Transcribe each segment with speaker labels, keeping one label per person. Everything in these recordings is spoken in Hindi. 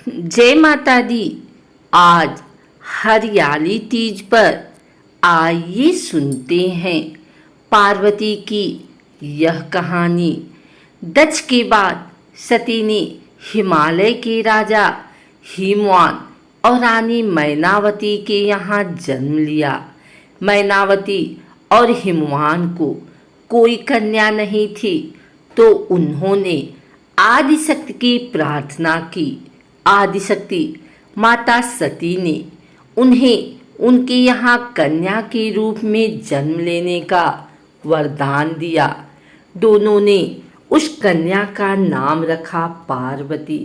Speaker 1: जय माता दी। आज हरियाली तीज पर आइए सुनते हैं पार्वती की यह कहानी। दक्ष के बाद सती ने हिमालय के राजा हिमवान और रानी मैनावती के यहाँ जन्म लिया। मैनावती और हिमवान को कोई कन्या नहीं थी, तो उन्होंने आदिशक्ति की प्रार्थना की। आदिशक्ति माता सती ने उन्हें उनके यहाँ कन्या के रूप में जन्म लेने का वरदान दिया। दोनों ने उस कन्या का नाम रखा पार्वती।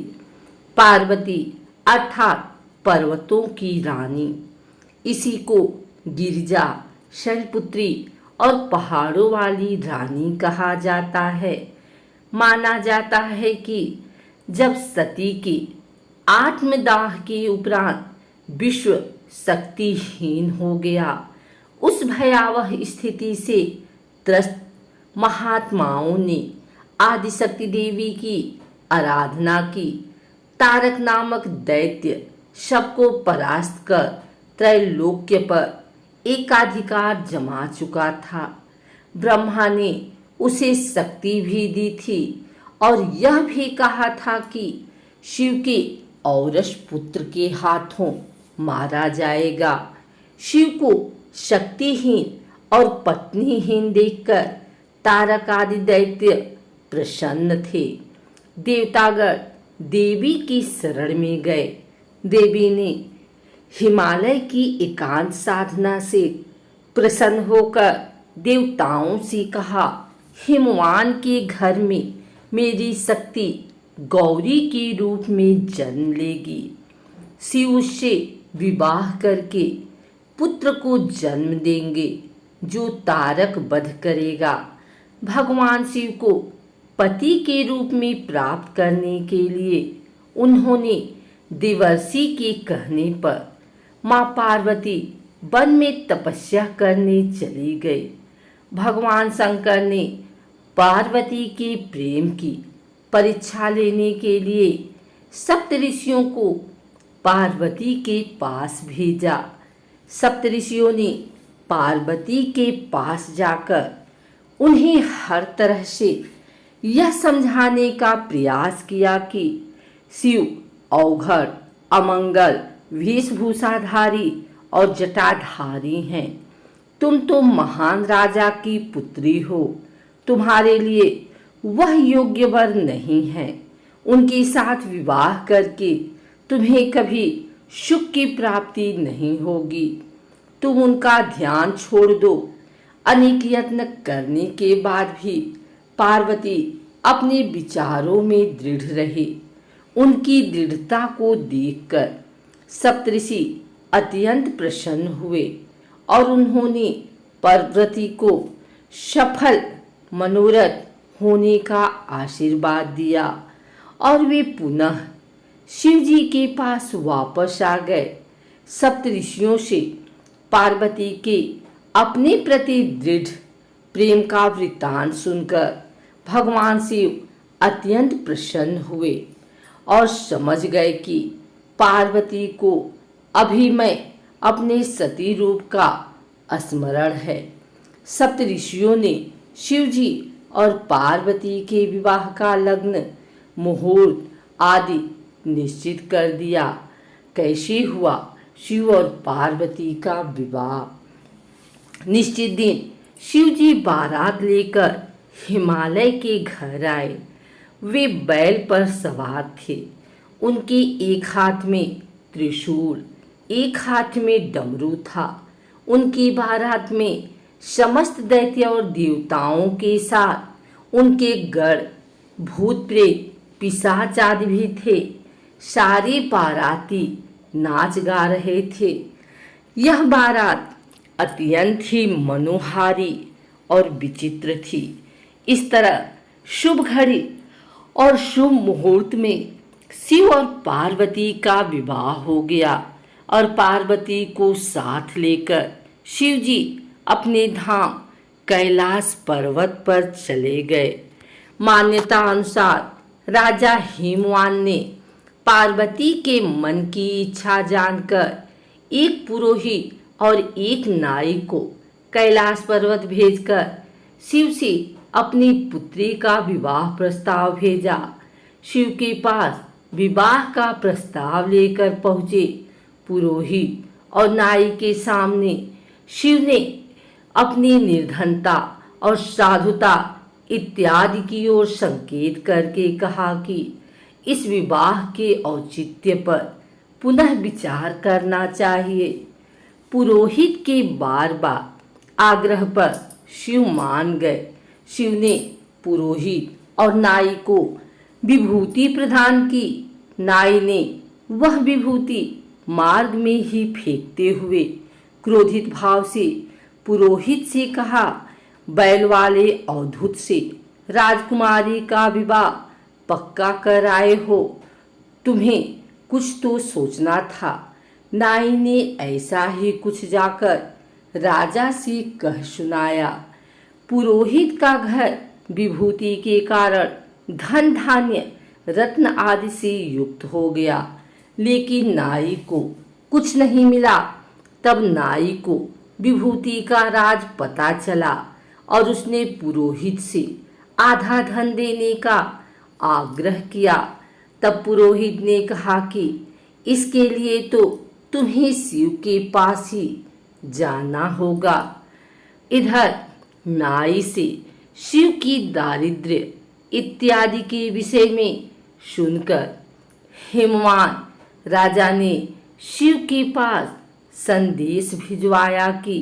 Speaker 1: पार्वती अर्थात पर्वतों की रानी। इसी को गिरिजा, शैलपुत्री और पहाड़ों वाली रानी कहा जाता है। माना जाता है कि जब सती के आत्मदाह के उपरांत विश्व शक्तिहीन हो गया, उस भयावह स्थिति से त्रस्त महात्माओं ने आदिशक्ति देवी की आराधना की। तारक नामक दैत्य सबको परास्त कर त्रैलोक्य पर एकाधिकार जमा चुका था। ब्रह्मा ने उसे शक्ति भी दी थी और यह भी कहा था कि शिव के औरस पुत्र के हाथों मारा जाएगा। शिव को शक्तिहीन और पत्नीहीन देखकर तारक आदि दैत्य प्रसन्न थे। देवतागण देवी की शरण में गए। देवी ने हिमालय की एकांत साधना से प्रसन्न होकर देवताओं से कहा, हिमवान के घर में मेरी शक्ति गौरी के रूप में जन्म लेगी। शिव उससे विवाह करके पुत्र को जन्म देंगे जो तारक वध करेगा। भगवान शिव को पति के रूप में प्राप्त करने के लिए उन्होंने देवर्षि के कहने पर माँ पार्वती वन में तपस्या करने चली गई। भगवान शंकर ने पार्वती के प्रेम की परीक्षा लेने के लिए सप्तऋषियों को पार्वती के पास भेजा। सप्तऋषियों ने पार्वती के पास जाकर उन्हें हर तरह से यह समझाने का प्रयास किया कि शिव अवघड़, अमंगल, वेशभूषाधारी और जटाधारी हैं। तुम तो महान राजा की पुत्री हो, तुम्हारे लिए वह योग्य वर नहीं है। उनके साथ विवाह करके तुम्हें कभी सुख की प्राप्ति नहीं होगी। तुम उनका ध्यान छोड़ दो। अनेक यत्न करने के बाद भी पार्वती अपने विचारों में दृढ़ रही। उनकी दृढ़ता को देखकर सप्तऋषि अत्यंत प्रसन्न हुए और उन्होंने पार्वती को सफल मनोरथ होने का आशीर्वाद दिया और वे पुनः शिव जी के पास वापस आ गए। सप्तऋषियों से पार्वती के अपने प्रति दृढ़ प्रेम का वृत्तांत सुनकर भगवान शिव अत्यंत प्रसन्न हुए और समझ गए कि पार्वती को अभी मैं अपने सती रूप का स्मरण है। सप्तऋषियों ने शिव जी और पार्वती के विवाह का लग्न मुहूर्त आदि निश्चित कर दिया। कैसे हुआ शिव और पार्वती का विवाह? निश्चित दिन शिव जी बारात लेकर हिमालय के घर आए। वे बैल पर सवार थे। उनके एक हाथ में त्रिशूल, एक हाथ में डमरू था। उनकी बारात में समस्त दैत्य और देवताओं के साथ उनके गढ़, भूत प्रेत, पिशाच आदि भी थे। सारे बाराती नाच गा रहे थे। यह बारात अत्यंत ही मनोहारी और विचित्र थी। इस तरह शुभ घड़ी और शुभ मुहूर्त में शिव और पार्वती का विवाह हो गया और पार्वती को साथ लेकर शिव जी अपने धाम कैलाश पर्वत पर चले गए। मान्यता अनुसार राजा हिमवान ने पार्वती के मन की इच्छा जानकर एक पुरोहित और एक नाई को कैलाश पर्वत भेजकर शिव से अपनी पुत्री का विवाह प्रस्ताव भेजा। शिव के पास विवाह का प्रस्ताव लेकर पहुँचे पुरोहित और नाई के सामने शिव ने अपनी निर्धनता और साधुता इत्यादि की ओर संकेत करके कहा कि इस विवाह के औचित्य पर पुनः विचार करना चाहिए। पुरोहित के बार बार आग्रह पर शिव मान गए। शिव ने पुरोहित और नाई को विभूति प्रदान की। नाई ने वह विभूति मार्ग में ही फेंकते हुए क्रोधित भाव से पुरोहित से कहा, बैल वाले अवधूत से राजकुमारी का विवाह पक्का कर आए हो, तुम्हें कुछ तो सोचना था। नाई ने ऐसा ही कुछ जाकर राजा से कह सुनाया। पुरोहित का घर विभूति के कारण धन धान्य रत्न आदि से युक्त हो गया, लेकिन नाई को कुछ नहीं मिला। तब नाई को विभूति का राज पता चला और उसने पुरोहित से आधा धन देने का आग्रह किया। तब पुरोहित ने कहा कि इसके लिए तो तुम्हें शिव के पास ही जाना होगा। इधर नाई से शिव की दारिद्र्य इत्यादि के विषय में सुनकर हिमवान राजा ने शिव के पास संदेश भिजवाया कि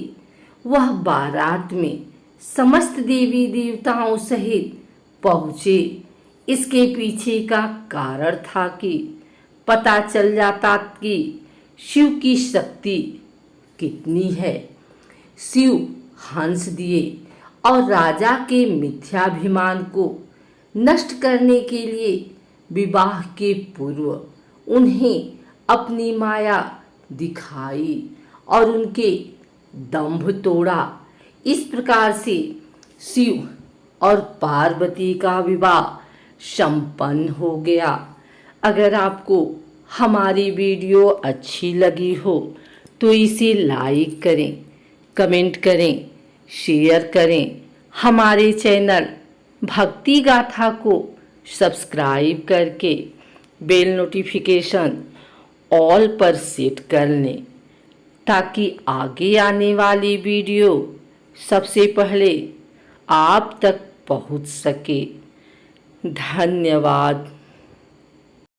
Speaker 1: वह बारात में समस्त देवी देवताओं सहित पहुँचे। इसके पीछे का कारण था कि पता चल जाता कि शिव की शक्ति कितनी है। शिव हंस दिए और राजा के मिथ्याभिमान को नष्ट करने के लिए विवाह के पूर्व उन्हें अपनी माया दिखाई और उनके दंभ तोड़ा। इस प्रकार से शिव और पार्वती का विवाह संपन्न हो गया। अगर आपको हमारी वीडियो अच्छी लगी हो तो इसे लाइक करें, कमेंट करें, शेयर करें। हमारे चैनल भक्ति गाथा को सब्सक्राइब करके बेल नोटिफिकेशन ऑल पर सेट कर लें ताकि आगे आने वाली वीडियो सबसे पहले आप तक पहुंच सके। धन्यवाद।